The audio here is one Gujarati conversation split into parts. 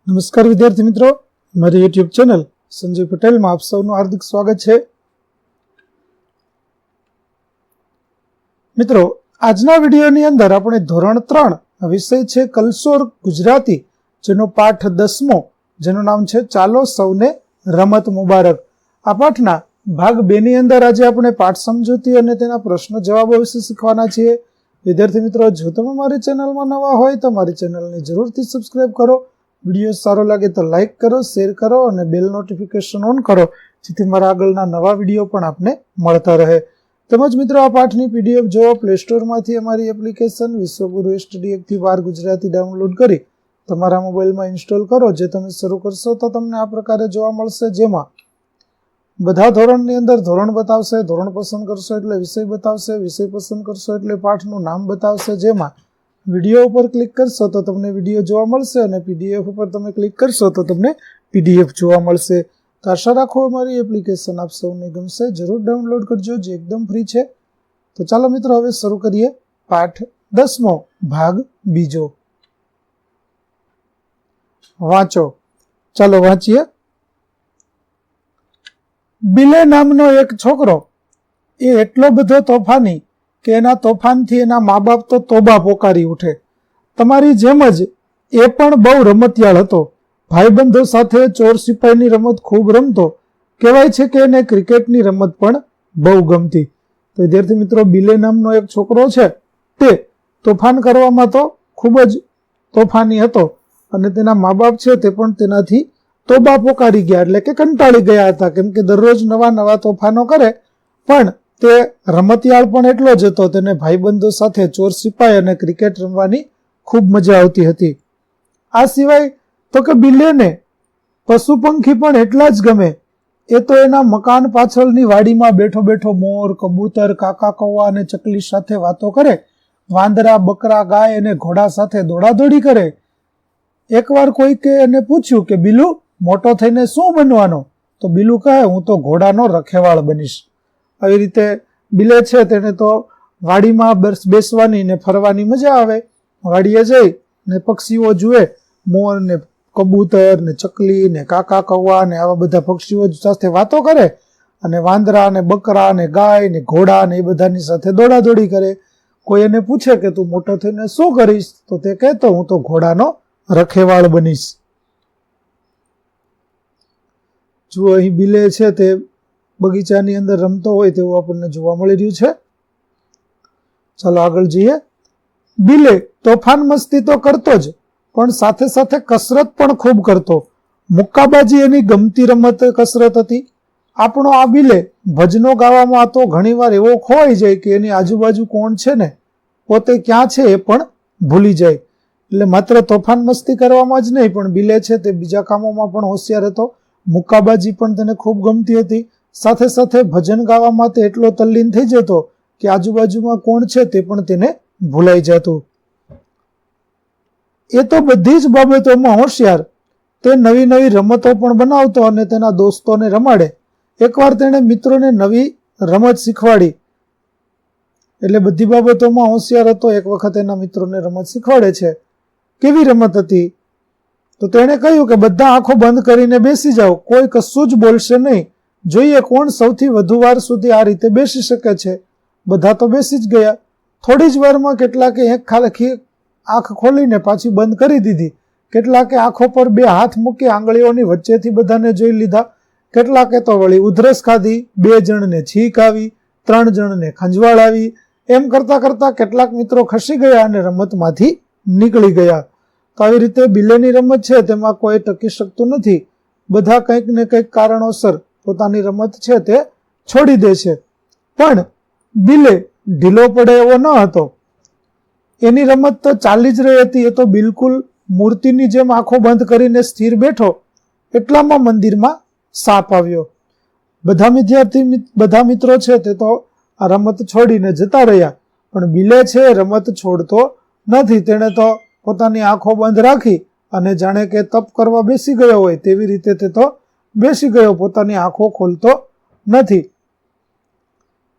નમસ્કાર વિદ્યાર્થી મિત્રો, મારી યુટ્યુબ ચેનલ સંજય પટેલમાં આપ સૌનું હાર્દિક સ્વાગત છે. મિત્રો, આજના વિડીયોની અંદર આપણે ધોરણ 3 વિષય છે કલસોર ગુજરાતી, જેનો પાઠ 10મો, જેનું નામ છે ચાલો સૌને રમત મુબારક. આ પાઠના ભાગ 2 ની અંદર આજે આપણે પાઠ સમજૂતી અને તેના પ્રશ્ન જવાબો વિશે શીખવાના છીએ. વિદ્યાર્થી મિત્રો, જો તમે મારી ચેનલમાં નવા હોય તો મારી ચેનલને જરૂરથી સબસ્ક્રાઇબ કરો. વિડીયો સારો લાગે તો લાઇક કરો, શેર કરો અને બેલ નોટિફિકેશન ઓન કરો, જેથી મારા આગળના નવા વિડીયો પણ આપને મળતા રહે. તેમજ મિત્રો, આ પાઠની પીડીએફ જોવો પ્લે સ્ટોરમાંથી અમારી એપ્લિકેશન વિશ્વગુરુ સ્ટડી 1 થી 12 ગુજરાતી ડાઉનલોડ કરી તમારા મોબાઈલમાં ઇન્સ્ટોલ કરો. જે તમે શરૂ કરશો તો તમને આ પ્રકારે જોવા મળશે, જેમાં બધા ધોરણની અંદર ધોરણ બતાવશે, ધોરણ પસંદ કરશો એટલે વિષય બતાવશે, વિષય પસંદ કરશો એટલે પાઠનું નામ બતાવશે. જેમાં વિડીયો ઉપર ક્લિક કરશો તો તમને વિડીયો જોવા મળશે અને પીડીએફ ઉપર તમે ક્લિક કરશો તો તમને પીડીએફ જોવા મળશે. તો આશા રાખો અમારી એપ્લિકેશન આપ સૌને ગમશે. જરૂર ડાઉનલોડ કરજો, જે એકદમ ફ્રી છે. તો ચાલો મિત્રો, હવે શરૂ કરીએ પાઠ 10મો, ભાગ 2. વાંચો. ચાલો વાંચીએ. બિલે નામનો એક છોકરો એ એટલો બધો તોફાની કે એના તોફાનથી એના મા બાપ તો તોબા પોકારી ઉઠે. તમારી જેમ જ એ પણ બહુ રમતિયાળ હતો. ભાઈબંધો સાથે ચોર સિપાહીની રમત ખૂબ રમતો. કહેવાય છે કે એને ક્રિકેટની રમત પણ બહુ ગમતી. તો વિદ્યાર્થી મિત્રો, બિલે નામનો એક છોકરો છે તે તોફાન કરવામાં તો ખૂબ જ તોફાની હતો અને તેના મા બાપ છે તે પણ તેનાથી તોબા પોકારી ગયા, એટલે કે કંટાળી ગયા હતા. કેમ કે દરરોજ નવા નવા તોફાનો કરે, પણ તે રમતિયાળ પણ એટલો જ હતો. તેને ભાઈબંધો સાથે ચોર સિપાઈ અને ક્રિકેટ રમવાની ખૂબ મજા આવતી હતી. આ સિવાય તો કે બિલ્લીને પશુ પંખી પણ એટલા જ ગમે. એ તો એના મકાન પાછળની વાડીમાં બેઠો બેઠો મોર, કબૂતર, કાકા કૌવા અને ચકલી સાથે વાતો કરે. વાંદરા, બકરા, ગાય અને ઘોડા સાથે દોડાદોડી કરે. એકવાર કોઈકે એને પૂછ્યું કે બિલ્લુ, મોટો થઈને શું બનવાનો? તો બિલ્લુ કહે, હું તો ઘોડાનો રખેવાળ બનીશ. આવી રીતે બિલે છે તેને તો વાડીમાં બેસવાની ને ફરવાની મજા આવે. વાડીએ જઈ ને પક્ષીઓ જુએ, મોર ને કબૂતર ને ચકલી ને કાકા કૌવા ને આવા બધા પક્ષીઓ સાથે વાતો કરે અને વાંદરા ને બકરા ને ગાય ને ઘોડા ને એ બધાની સાથે દોડાદોડી કરે. કોઈ એને પૂછે કે તું મોટો થઈને શું કરીશ? તો તે કહેતો, હું તો ઘોડાનો રખેવાળ બનીશ. જુઓ, અહીં બિલે છે તે બગીચાની અંદર રમતો હોય તેવું આપણને જોવા મળી રહ્યું છે. ચાલો આગળ જઈએ. બિલે તોફાન મસ્તી તો કરતો જ, પણ સાથે સાથે કસરત પણ ખૂબ કરતો. મુક્કાબાજી એની ગમતી રમત કસરત હતી. આપણો આ બિલે ભજનો ગાવામાં તો ઘણીવાર એવો ખોવાઈ જાય કે એની આજુબાજુ કોણ છે ને પોતે ક્યાં છે એ પણ ભૂલી જાય. એટલે માત્ર તોફાન મસ્તી કરવામાં જ નહીં, પણ બિલે છે તે બીજા કામોમાં પણ હોશિયાર હતો. મુક્કાબાજી પણ તેને ખૂબ ગમતી હતી. સાથે સાથે ભજન ગાવામાં તે એટલો તલ્લીન થઈ જતો કે આજુબાજુમાં કોણ છે તે પણ તેને ભૂલાઈ જતું. એ તો બધી જ બાબતોમાં હોશિયાર. તે નવી નવી રમતો પણ બનાવતો અને તેના દોસ્તોને રમાડે. એકવાર તેણે મિત્રોને નવી રમત શીખવાડી. એટલે બધી બાબતોમાં હોશિયાર હતો. એક વખત એના મિત્રોને રમત શીખવાડે છે. કેવી રમત હતી? તો તેણે કહ્યું કે બધા આંખો બંધ કરીને બેસી જાઓ, કોઈ કશું જ બોલશે નહીં. જોઈએ કોણ સૌથી વધુ વાર સુધી આ રીતે બેસી શકે છે. બધા તો બેસી જ ગયા. થોડી જ વારમાં કેટલાકે એક આંખ ખોલીને પાછી બંધ કરી દીધી. કેટલાકે આંખો પર 2 હાથ મૂકી આંગળીઓની વચ્ચેથી બધાને જોઈ લીધા. કેટલાકે તો વળી ઉધરસ ખાધી. 2 જણને છીંક આવી, 3 જણને ખંજવાળ આવી. એમ કરતા કરતા કેટલાક મિત્રો ખસી ગયા અને રમતમાંથી નીકળી ગયા. તો આવી રીતે બિલેની રમત છે તેમાં કોઈ ટકી શકતું નથી. બધા કંઈક ને કંઈક કારણોસર પોતાની રમત છે તે છોડી દે છે. પણ બિલે ઢીલો પડે એવો ન હતો. એની રમત તો ચાલી જ રહી હતી. એ તો બિલકુલ મૂર્તિની જેમ આંખો બંધ કરીને સ્થિર બેઠો. એટલામાં મંદિરમાં સાપ આવ્યો. બધા મિત્રો છે તે તો આ રમત છોડીને જતા રહ્યા, પણ બિલે છે રમત છોડતો નથી. તેણે તો પોતાની આંખો બંધ રાખી અને જાણે કે તપ કરવા બેસી ગયો હોય તેવી રીતે તે તો બેસી ગયો, પોતાની આંખો ખોલતો નથી.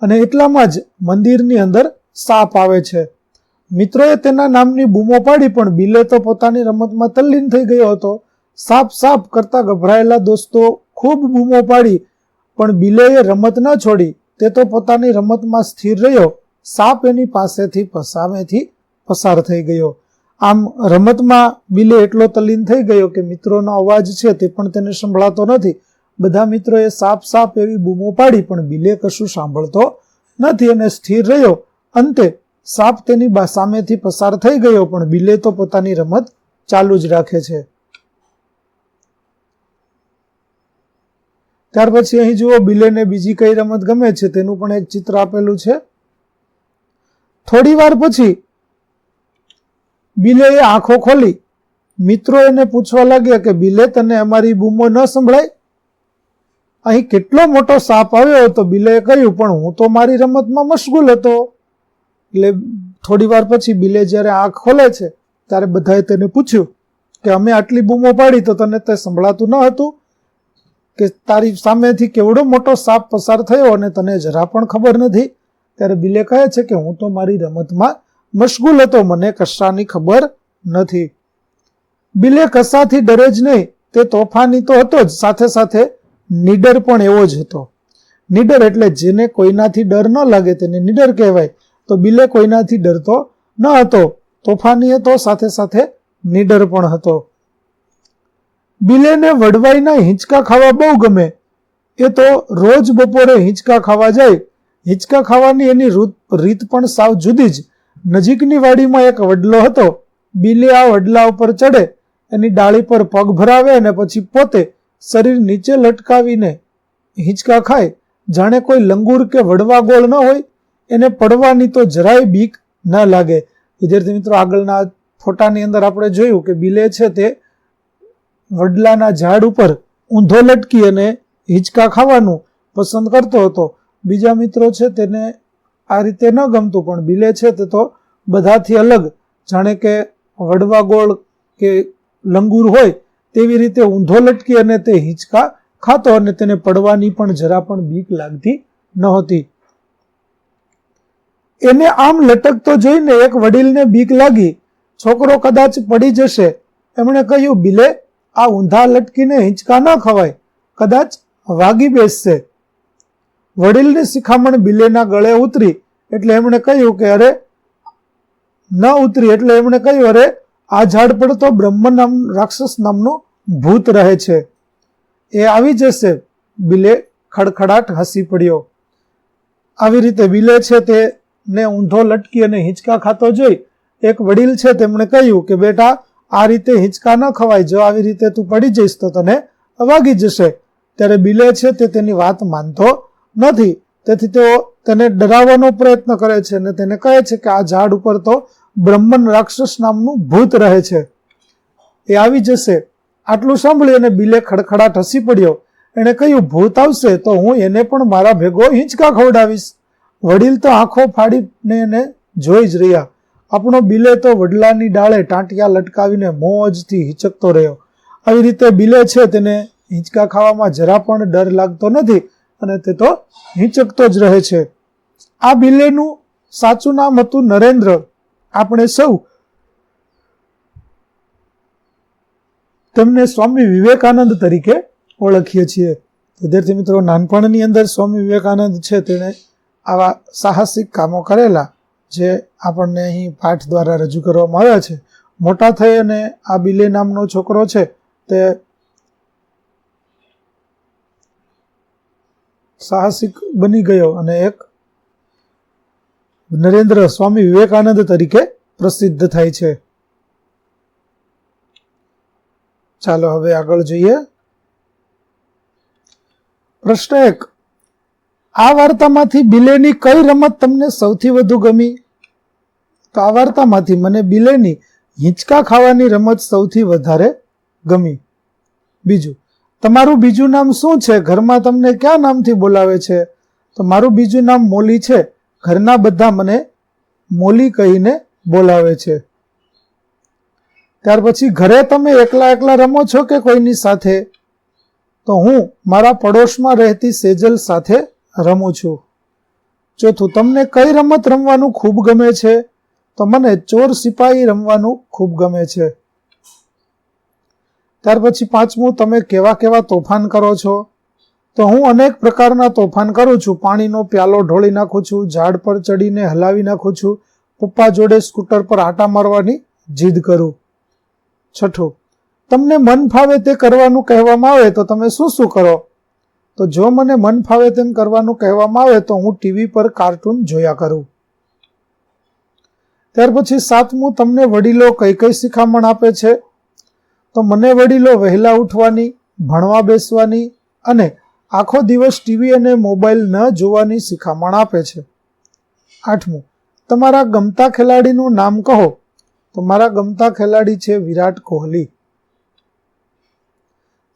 અને એટલામાં જ મંદિરની અંદર સાપ આવે છે. મિત્રોએ તેના નામની બૂમો પાડી, પણ બિલે તો પોતાની રમતમાં તલ્લીન થઈ ગયો હતો. સાપ સાપ કરતા ગભરાયેલા દોસ્તો ખૂબ બૂમો પાડી, પણ બિલેએ રમત ન છોડી. તે તો પોતાની રમતમાં સ્થિર રહ્યો. સાપ એની સામેથી પસાર થઈ ગયો. આમ રમતમાં બિલે એટલો તલ્લીન થઈ ગયો કે મિત્રોનો અવાજ છે તે પણ તેને સંભળાતો નથી. બધા મિત્રોએ સાપ સાપ એવી બૂમો પાડી, પણ બિલે કશું સાંભળતો નથી અને સ્થિર રહ્યો. અંતે સાપ તેની સામેથી પસાર થઈ ગયો, પણ બિલે તો પોતાની રમત ચાલુ જ રાખે છે. ત્યાર પછી અહીં જુઓ, બિલેને બીજી કઈ રમત ગમે છે તેનું પણ એક ચિત્ર આપેલું છે. થોડી વાર પછી બિલેએ આંખો ખોલી. મિત્રો એને પૂછવા લાગ્યા કે બિલે, તને અમારી બૂમો ન સંભળાય? અહીં કેટલો મોટો સાપ આવ્યો હતો. બિલેએ કહ્યું, પણ હું તો મારી રમતમાં મશગુલ હતો. એટલે થોડી વાર પછી બિલે જ્યારે આંખ ખોલે છે ત્યારે બધાએ તેને પૂછ્યું કે અમે આટલી બૂમો પાડી તો તને તે સંભળાતું ન હતું કે તારી સામેથી કેવડો મોટો સાપ પસાર થયો અને તને જરા પણ ખબર નથી? ત્યારે બિલે કહે છે કે હું તો મારી રમતમાં મશગુલ હતો, મને કશાની ખબર નથી. બિલે કશાથી ડરે જ નહીં. તે તોફાની તો હતો જ, સાથે સાથે નીડર પણ એવો જ હતો. નીડર એટલે જેને કોઈનાથી ડર ન લાગે તેને નીડર કહેવાય. તો બિલે કોઈનાથી ડરતો ન હતો, તોફાની હતો, સાથે સાથે નીડર પણ હતો. બિલેને વડવાઈના હિંચકા ખાવા બહુ ગમે. એ તો રોજ બપોરે હિંચકા ખાવા જાય. હિંચકા ખાવાની એની રીત પણ સાવ જુદી જ. નજીકની વાડીમાં એક વડલો હતો. બિલે આ વડલા ઉપર ચડે, એની ડાળી પર પગ ભરાવે અને પછી પોતે શરીર નીચે લટકાવીને હિંચકા ખાય. જાણે કોઈ લંગૂર કે વડવા ગોળ ન હોય. એને પડવાની તો જરાય બીક ન લાગે. વિદ્યાર્થી મિત્રો, આગળના ફોટાની અંદર આપણે જોયું કે બિલે છે તે વડલાના ઝાડ ઉપર ઊંધો લટકી અને હિંચકા ખાવાનું પસંદ કરતો હતો. બીજા મિત્રો છે તેને આ રીતે ન ગમતું, પણ બિલે છે તે તો બધાથી અલગ, જાણે કે વડવા ગોળ કે લંગૂર હોય તેવી રીતે ઊંધો લટકી અને તે હિંચકા ખાતો અને તેને પડવાની પણ જરા પણ બીક લાગતી નહોતી. એને આમ લટકતો જોઈને એક વડીલને બીક લાગી. છોકરો કદાચ પડી જશે. એમણે કહ્યું, બિલે, આ ઊંધા લટકીને હિંચકા ન ખવાય, કદાચ વાગી બેસશે. વડીલની શિખામણ બિલેના ગળે ઉતરી એટલે એમણે કહ્યું કે અરે ન ઉતરી એટલે એમણે કહ્યું, અરે આ ઝાડ પર તો રાક્ષસ નામનું ભૂત રહે છે, એ આવી જશે. બિલે ખડખડાટ હસી પડ્યો. આવી રીતે બિલે છે તેને ઊંધો લટકી અને હિંચકા ખાતો જોઈ એક વડીલ છે તેમણે કહ્યું કે બેટા, આ રીતે હિંચકા ન ખવાય, જો આવી રીતે તું પડી જઈશ તો તને વાગી જશે. ત્યારે બિલે છે તે તેની વાત માનતો નથી. તેથી તેઓ તેને ડરાવવાનો પ્રયત્ન કરે છે અને તેને કહે છે કે આ ઝાડ ઉપર તો બ્રહ્મન રાક્ષસ નામનું ભૂત રહે છે, એ આવી જશે. આટલું સાંભળી અને બિલે ખડખડાટ હસી પડ્યો. એણે કહ્યું, ભૂત આવશે તો હું એને પણ મારા ભેગો હિંચકા ખવડાવીશ. વડીલ તો આંખો ફાડીને એને જોઈ જ રહ્યા. આપણો બિલે તો વડલાની ડાળે ટાંટિયા લટકાવીને મોજથી હિંચકતો રહ્યો. આવી રીતે બિલે છે તેને હિંચકા ખાવામાં જરા પણ ડર લાગતો નથી અને તે તો હિંચકતો જ રહે છે. આ બિલેનું સાચું નામ હતું નરેન્દ્ર. આપણે સૌ તેમને સ્વામી વિવેકાનંદ તરીકે ઓળખીએ છીએ. વિદ્યાર્થી મિત્રો, નાનપણની અંદર સ્વામી વિવેકાનંદ છે તેણે આવા સાહસિક કામો કરેલા જે આપણને અહીં પાઠ દ્વારા રજૂ કરવામાં આવ્યા છે. મોટા થઈ અને આ બિલે નામનો છોકરો છે તે સાહસિક બની ગયો અને એક નરેન્દ્ર સ્વામી વિવેકાનંદ તરીકે પ્રસિદ્ધ થાય છે. ચાલો હવે આગળ જોઈએ. પ્રશ્ન 1. આ વાર્તામાંથી બિલેની કઈ રમત તમને સૌથી વધુ ગમી? તો આ વાર્તામાંથી મને બિલેની હિંચકા ખાવાની રમત સૌથી વધારે ગમી. બીજું, તમારું બીજું નામ શું છે? ઘરમાં તમને કયા નામથી બોલાવે છે? તો મારું બીજું નામ મોલી છે. ઘરના બધા મને મોલી કહીને બોલાવે છે. ત્યાર પછી, ઘરે તમે એકલા એકલા રમો છો કે કોઈની સાથે? તો હું મારા પડોશમાં રહેતી સેજલ સાથે રમું છું. ચોથું, તમને કઈ રમત રમવાનું ખૂબ ગમે છે? તો મને ચોર સિપાહી રમવાનું ખૂબ ગમે છે. ત્યાર પછી પાંચમું, તમે કેવા કેવા તોફાન કરો છો? તો હું અનેક પ્રકારના તોફાન કરું છું. પાણીનો પ્યાલો ઢોળી નાખું છું, ઝાડ પર ચડીને હલાવી નાખું છું, પપ્પા જોડે સ્કૂટર પર આટા મારવાની જીદ કરું. છઠ્ઠું, તમને મન ફાવે તે કરવાનું કહેવામાં આવે તો તમે શું શું કરો? તો જો મને મન ફાવે તેમ કરવાનું કહેવામાં આવે તો હું ટીવી પર કાર્ટૂન જોયા કરું. ત્યાર પછી સાતમું, તમને વડીલો કઈ કઈ શિખામણ આપે છે? તો મને વડીલો વહેલા ઉઠવાની, ભણવા બેસવાની અને આખો દિવસ ટીવી અને મોબાઈલ ન જોવાની શિખામણ આપે છે. આઠમું, તમારા ગમતા ખેલાડીનું નામ કહો. તો મારા ગમતા ખેલાડી છે વિરાટ કોહલી.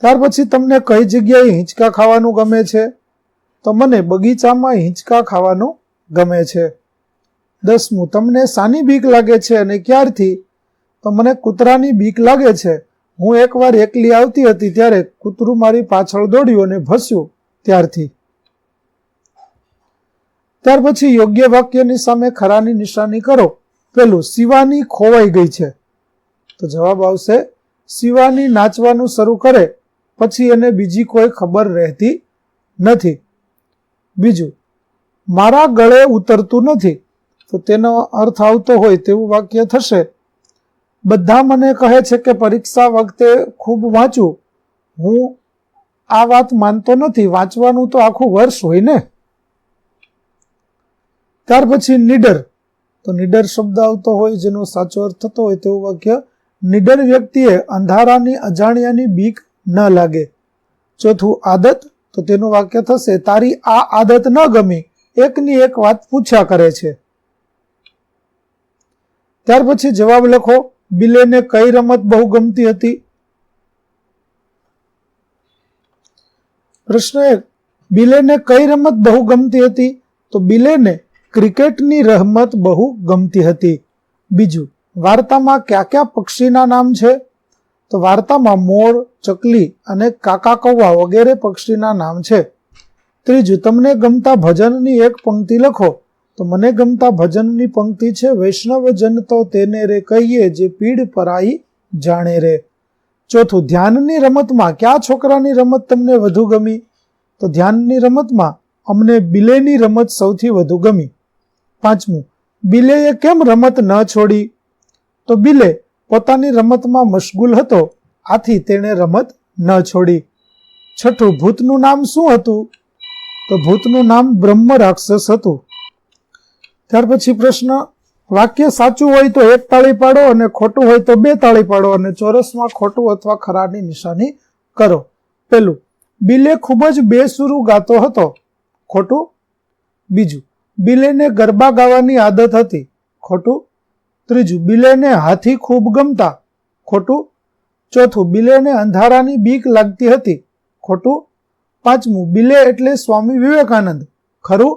ત્યાર પછી, તમને કઈ જગ્યાએ હિંચકા ખાવાનું ગમે છે? તો મને બગીચામાં હિંચકા ખાવાનું ગમે છે. 10મું, તમને શાની બીક લાગે છે અને ક્યારથી? તો મને કૂતરાની બીક લાગે છે. હું એકવાર એકલી આવતી હતી ત્યારે કૂતરું મારી પાછળ દોડ્યું અને ભસ્યું ત્યારથી. ત્યાર પછી યોગ્ય વાક્યની સામે ખરાની નિશાની કરો. પેલું, શિવાની ખોવાઈ ગઈ છે. તો જવાબ આવશે શિવાની નાચવાનું શરૂ કરે પછી એને બીજી કોઈ ખબર રહેતી નથી. બીજું, મારા ગળે ઉતરતું નથી. તો તેનો અર્થ આવતો હોય તેવું વાક્ય થશે, બધા મને કહે છે કે પરીક્ષા વખતે ખૂબ વાંચું. હું આ વાત માનતો નથી. વાંચવાનું તો આખું વર્ષ હોય ને. ત્યાર પછી નીડર. તો નીડર શબ્દ આવતો હોય જેનો સાચો અર્થ થતો હોય તેવું વાક્ય, નીડર વ્યક્તિએ અંધારાની અજાણ્યાની બીક ન લાગે. ચોથું, આદત. તો તેનું વાક્ય થશે, તારી આ આદત ન ગમી, એકની એક વાત પૂછ્યા કરે છે. ત્યાર પછી જવાબ લખો. બિલેને કઈ રમત બહુ ગમતી હતી? પ્રશ્ન 1, બિલેને કઈ રમત બહુ ગમતી હતી? તો બિલેને ક્રિકેટની રમત બહુ ગમતી હતી. બીજું, વાર્તામાં કયા કયા પક્ષીના નામ છે? તો વાર્તામાં મોર, ચકલી અને કાકા કૌવા વગેરે પક્ષીના નામ છે. ત્રીજું, તમને ગમતા ભજનની એક પંક્તિ લખો. તો મને ગમતા ભજનની પંક્તિ છે, વૈષ્ણવજન તો તેને રે કહીએ જે પીડ પરાઈ જાણે રે. ચોથું, ધ્યાનની રમતમાં કયા છોકરાની રમત તમને વધુ ગમી? તો ધ્યાનની રમતમાં અમને બિલેની રમત સૌથી વધુ ગમી. પાંચમું, બિલેએ કેમ રમત ન છોડી? તો બિલે પોતાની રમતમાં મશગુલ હતો, આથી તેણે રમત ન છોડી. છઠ્ઠું, ભૂતનું નામ શું હતું? તો ભૂતનું નામ બ્રહ્મ રાક્ષસ હતું. ત્યાર પછી પ્રશ્ન, વાક્ય સાચું હોય તો 1 તાળી પાડો અને ખોટું હોય તો 2 તાળી પાડો અને ચોરસમાં ખોટું અથવા ખરાની નિશાની કરો. પેલું, બિલે ખૂબ જ બેસુરું ગાતો હતો. ખોટું. બીજું, બિલેને ગરબા ગાવાની આદત હતી. ખોટું. ત્રીજું, બિલેને હાથી ખૂબ ગમતા. ખોટું. ચોથું, બિલેને અંધારાની બીક લાગતી હતી. ખોટું. પાંચમું, બિલે એટલે સ્વામી વિવેકાનંદ. ખરું.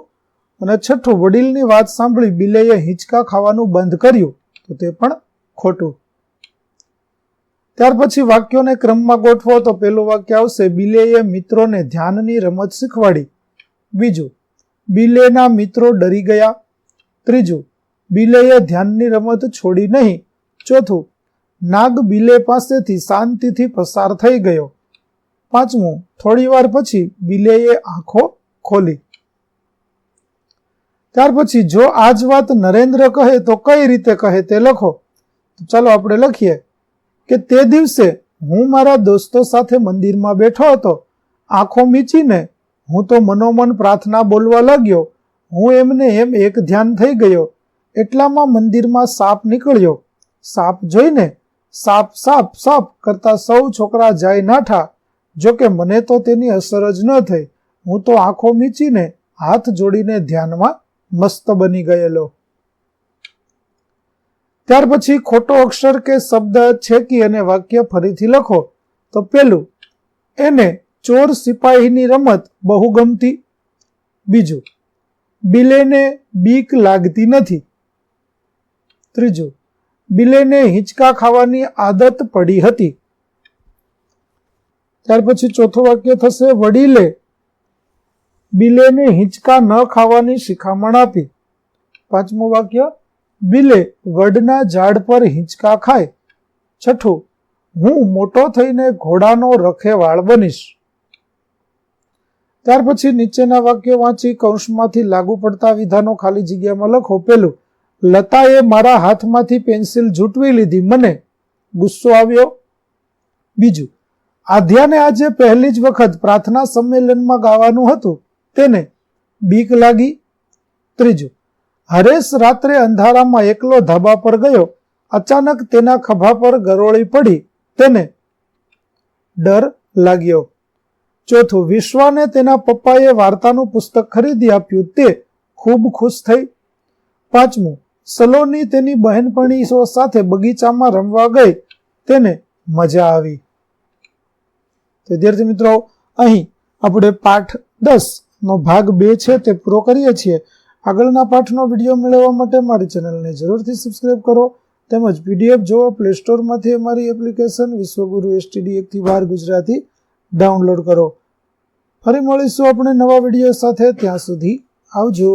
અને છઠ્ઠું, વડીલની વાત સાંભળી બિલેએ હિંચકા ખાવાનું બંધ કર્યું. તો તે પણ ખોટું. ત્યાર પછી વાક્યોને ક્રમમાં ગોઠવો. તો પેલું વાક્ય આવશે, બિલેએ મિત્રોને ધ્યાનની રમત શીખવાડી. બીજું, બિલેના મિત્રો ડરી ગયા. ત્રીજું, બિલેએ ધ્યાનની રમત છોડી નહીં. ચોથું, નાગ બિલે પાસેથી શાંતિથી પસાર થઈ ગયો. પાંચમું, થોડી વાર પછી બિલેએ આંખો ખોલી. ત્યાર પછી જો આ જ વાત નરેન્દ્ર કહે તો કઈ રીતે કહે તે લખો. તો ચાલો આપણે લખીએ કે તે દિવસે હું મારા દોસ્તો સાથે મંદિરમાં બેઠો હતો. આંખો મીચીને હું તો મનોમન પ્રાર્થના બોલવા લાગ્યો. હું એમને એમ એક ધ્યાન થઈ ગયો. એટલામાં મંદિરમાં સાપ નીકળ્યો. સાપ જોઈને સાપ સાપ સાપ કરતા સૌ છોકરા જાય નાઠા. જોકે મને તો તેની અસર જ ન થઈ. હું તો આંખો મીચીને હાથ જોડીને ધ્યાનમાં મસ્ત બની ગયેલો. ત્યાર પછી ખોટો અક્ષર કે શબ્દ છેકી અને વાક્ય ફરીથી લખો. તો પેલું, એને ચોર સિપાહીની રમત બહુ ગમતી. બીજું, બિલેને બીક લાગતી નથી. ત્રીજું, બિલેને હિંચકા ખાવાની આદત પડી હતી. ત્યાર પછી ચોથું વાક્ય થશે, વડીલે બિલેને હિંચકા ન ખાવાની શિખામણ આપી. પાંચમું વાક્ય, બિલે વડના ઝાડ પર હિંચકા ખાય. છઠ્ઠું, હું મોટો થઈને ઘોડાનો રખેવાળ બનીશ. ત્યાર પછી નીચેના વાક્યો વાંચી કૌંસમાંથી લાગુ પડતા વિધાનો ખાલી જગ્યામાં લખો. પેલું, લતાએ મારા હાથમાંથી પેન્સિલ ઝૂંટવી લીધી, મને ગુસ્સો આવ્યો. બીજું, આધ્યાને આજે પહેલી જ વખત પ્રાર્થના સંમેલનમાં ગાવાનું હતું, તેને બીક લાગી. ત્રીજું, હરેશ રાત્રે અંધારામાં એકલો ધાબા પર ગયો, અચાનક તેના ખભા પર ગરોળી પડી, તેને ડર લાગ્યો. ચોથું, વિશ્વાને તેના પપ્પાએ વાર્તાનું પુસ્તક ખરીદી આપ્યું, તે ખૂબ ખુશ થઈ. પાંચમું, સલોની તેની બહેનપણીઓ સાથે બગીચામાં રમવા ગઈ, તેને મજા આવી. તો વિદ્યાર્થી મિત્રો, અહીં આપણે પાઠ 10 નો ભાગ 2 છે તે પૂરો કરીએ છીએ. આગળના પાઠનો વિડીયો મેળવવા માટે મારી ચેનલને જરૂરથી સબસ્ક્રાઇબ કરો, તેમજ પીડીએફ જોવા પ્લે સ્ટોરમાંથી અમારી એપ્લિકેશન વિશ્વગુરુ STD 1 થી 12 ગુજરાતી ડાઉનલોડ કરો. ફરી મળીશું આપણે નવા વિડીયો સાથે. ત્યાં સુધી આવજો.